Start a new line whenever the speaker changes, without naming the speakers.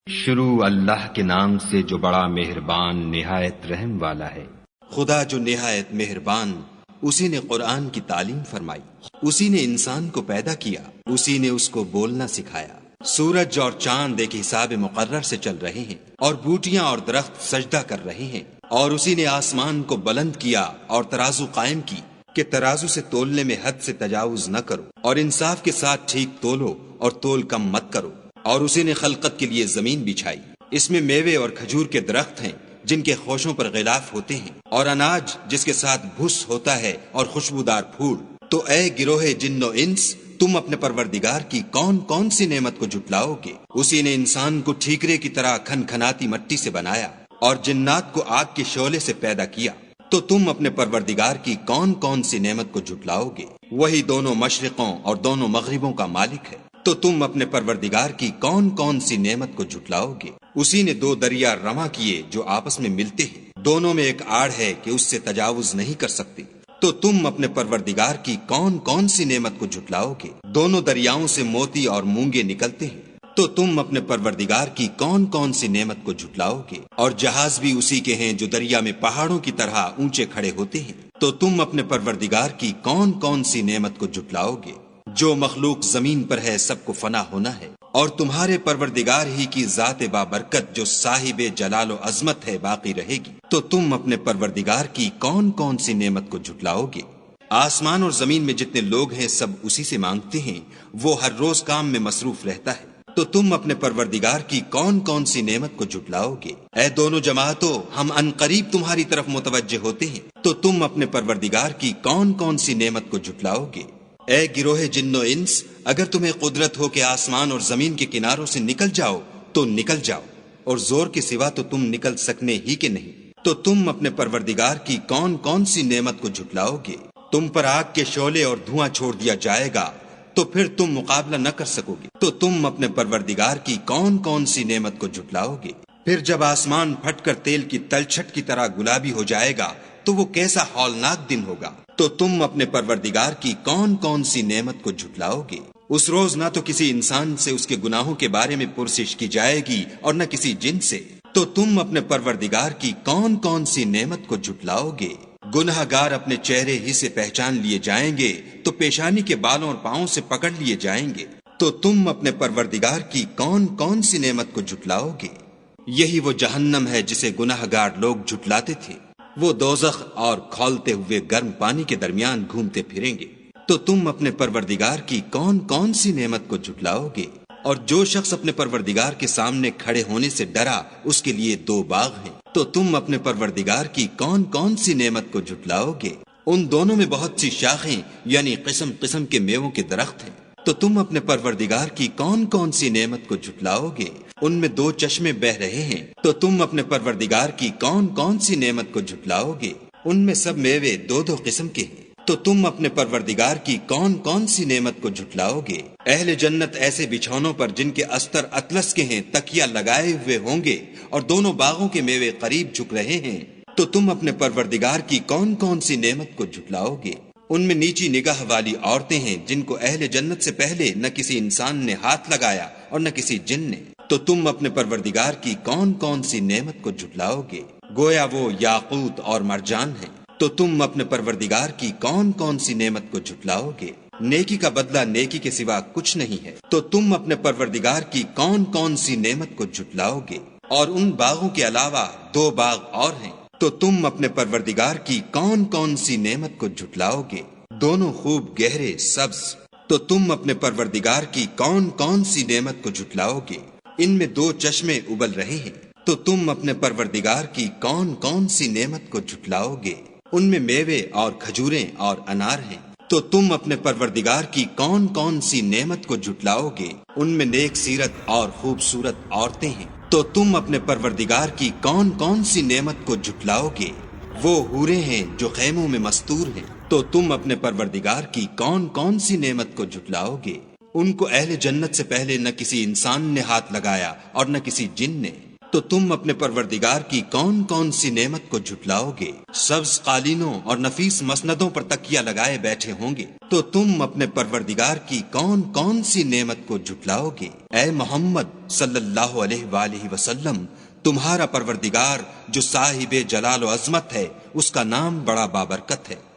شروع اللہ کے نام سے جو بڑا مہربان نہایت رحم والا ہے۔
خدا جو نہایت مہربان، اسی نے قرآن کی تعلیم فرمائی، اسی نے انسان کو پیدا کیا، اسی نے اس کو بولنا سکھایا۔ سورج اور چاند ایک حساب مقرر سے چل رہے ہیں، اور بوٹیاں اور درخت سجدہ کر رہے ہیں، اور اسی نے آسمان کو بلند کیا اور ترازو قائم کی کہ ترازو سے تولنے میں حد سے تجاوز نہ کرو، اور انصاف کے ساتھ ٹھیک تولو اور تول کم مت کرو۔ اور اسی نے خلقت کے لیے زمین بچھائی، اس میں میوے اور کھجور کے درخت ہیں جن کے خوشوں پر غلاف ہوتے ہیں، اور اناج جس کے ساتھ بھس ہوتا ہے اور خوشبودار پھول۔ تو اے گروہ جن و انس، تم اپنے پروردگار کی کون کون سی نعمت کو جھٹلاؤ گے؟ اسی نے انسان کو ٹھیکرے کی طرح کھن کھناتی مٹی سے بنایا اور جنات کو آگ کے شعلے سے پیدا کیا۔ تو تم اپنے پروردگار کی کون کون سی نعمت کو جھٹلاؤ گے؟ وہی دونوں مشرقوں اور دونوں مغربوں کا مالک ہے۔ تو تم اپنے پروردگار کی کون کون سی نعمت کو جھٹلاؤ گے؟ اسی نے دو دریا رواں کیے جو آپس میں ملتے ہیں، دونوں میں ایک آڑ ہے کہ اس سے تجاوز نہیں کر سکتے۔ تو تم اپنے پروردگار کی کون کون سی نعمت کو جھٹلاؤ گے؟ دونوں دریاؤں سے موتی اور مونگے نکلتے ہیں۔ تو تم اپنے پروردگار کی کون کون سی نعمت کو جھٹلاؤ گے؟ اور جہاز بھی اسی کے ہیں جو دریا میں پہاڑوں کی طرح اونچے کھڑے ہوتے ہیں۔ تو تم اپنے پروردگار کی کون کون سی نعمت کو جھٹلاؤ گے؟ جو مخلوق زمین پر ہے سب کو فنا ہونا ہے، اور تمہارے پروردگار ہی کی ذات بابرکت جو صاحب جلال و عظمت ہے باقی رہے گی۔ تو تم اپنے پروردگار کی کون کون سی نعمت کو جھٹلاؤ گے؟ آسمان اور زمین میں جتنے لوگ ہیں سب اسی سے مانگتے ہیں، وہ ہر روز کام میں مصروف رہتا ہے۔ تو تم اپنے پروردگار کی کون کون سی نعمت کو جھٹلاؤ گے؟ اے دونوں جماعتوں، ہم عنقریب تمہاری طرف متوجہ ہوتے ہیں۔ تو تم اپنے پروردگار کی کون کون سی نعمت کو جھٹلاؤ گے؟ اے گروہ جن و انس، اگر تمہیں قدرت ہو کہ آسمان اور زمین کے کناروں سے نکل جاؤ تو نکل جاؤ، اور زور کے سوا تو تم نکل سکنے ہی کے نہیں۔ تو تم اپنے پروردگار کی کون کون سی نعمت کو جھٹلاؤ گے؟ تم پر آگ کے شعلے اور دھواں چھوڑ دیا جائے گا تو پھر تم مقابلہ نہ کر سکو گے۔ تو تم اپنے پروردگار کی کون کون سی نعمت کو جھٹلاؤ گے؟ پھر جب آسمان پھٹ کر تیل کی تلچھٹ کی طرح گلابی ہو جائے گا تو وہ کیسا ہولناک دن ہوگا۔ تو تم اپنے پروردگار کی کون کون سی نعمت کو جھٹلاؤ گے؟ اس روز نہ تو کسی انسان سے اس کے گناہوں کے بارے میں پرسش کی جائے گی اور نہ کسی جن سے۔ تو تم اپنے پروردگار کی کون کون سی نعمت کو جھٹلاؤ گے؟ گناہ گار اپنے چہرے ہی سے پہچان لیے جائیں گے تو پیشانی کے بالوں اور پاؤں سے پکڑ لیے جائیں گے۔ تو تم اپنے پروردگار کی کون کون سی نعمت کو جھٹلاؤ گے؟ یہی وہ جہنم ہے جسے گناہ گار لوگ جھٹلاتے تھے، وہ دوزخ اور کھولتے ہوئے گرم پانی کے درمیان گھومتے پھریں گے۔ تو تم اپنے پروردگار کی کون کون سی نعمت کو جھٹلاؤ گے؟ اور جو شخص اپنے پروردگار کے سامنے کھڑے ہونے سے ڈرا اس کے لیے دو باغ ہیں۔ تو تم اپنے پروردگار کی کون کون سی نعمت کو جھٹلاؤ گے؟ ان دونوں میں بہت سی شاخیں یعنی قسم قسم کے میووں کے درخت ہیں۔ تو تم اپنے پروردگار کی کون کون سی نعمت کو جھٹلاؤ گے؟ ان میں دو چشمے بہ رہے ہیں۔ تو تم اپنے پروردگار کی کون کون سی نعمت کو جھٹلاؤ گے؟ ان میں سب میوے دو دو قسم کے ہیں۔ تو تم اپنے پروردگار کی کون کون سی نعمت کو جھٹلاؤ گے؟ اہل جنت ایسے بچھونوں پر جن کے استر اطلس کے ہیں تکیا لگائے ہوئے ہوں گے، اور دونوں باغوں کے میوے قریب جھک رہے ہیں۔ تو تم اپنے پروردگار کی کون کون سی نعمت کو جھٹلاؤ گے؟ ان میں نیچی نگاہ والی عورتیں ہیں جن کو اہل جنت سے پہلے نہ کسی انسان نے ہاتھ لگایا اور نہ کسی جن نے۔ تو تم اپنے پروردگار کی کون کون سی نعمت کو جھٹلاؤ گے؟ گویا وہ یاقوت اور مرجان ہیں۔ تو تم اپنے پروردگار کی کون کون سی نعمت کو جھٹلاؤ گے؟ نیکی کا بدلہ نیکی کے سوا کچھ نہیں ہے۔ تو تم اپنے پروردگار کی کون کون سی نعمت کو جھٹلاؤ گے؟ اور ان باغوں کے علاوہ دو باغ اور ہیں۔ تو تم اپنے پروردگار کی کون کون سی نعمت کو جھٹلاؤ گے؟ دونوں خوب گہرے سبز۔ تو تم اپنے پروردگار کی کون کون سی نعمت کو جھٹلاؤ گے؟ ان میں دو چشمے ابل رہے ہیں۔ تو تم اپنے پروردگار کی کون کون سی نعمت کو جھٹلاؤ گے؟ ان میں میوے اور کھجوریں اور انار ہیں۔ تو تم اپنے پروردگار کی کون کون سی نعمت کو جھٹلاؤ گے؟ ان میں نیک سیرت اور خوبصورت عورتیں ہیں۔ تو تم اپنے پروردگار کی کون کون سی نعمت کو جھٹلاؤ گے؟ وہ حوریں ہیں جو خیموں میں مستور ہیں۔ تو تم اپنے پروردگار کی کون کون سی نعمت کو جھٹلاؤ گے؟ ان کو اہل جنت سے پہلے نہ کسی انسان نے ہاتھ لگایا اور نہ کسی جن نے۔ تو تم اپنے پروردگار کی کون کون سی نعمت کو جھٹلاؤ گے؟ سبز قالینوں اور نفیس مسندوں پر تکیہ لگائے بیٹھے ہوں گے، تو تم اپنے پروردگار کی کون کون سی نعمت کو جھٹلاؤ گے؟ اے محمد صلی اللہ علیہ وآلہ وسلم، تمہارا پروردگار جو صاحب جلال و عظمت ہے، اس کا نام بڑا بابرکت ہے۔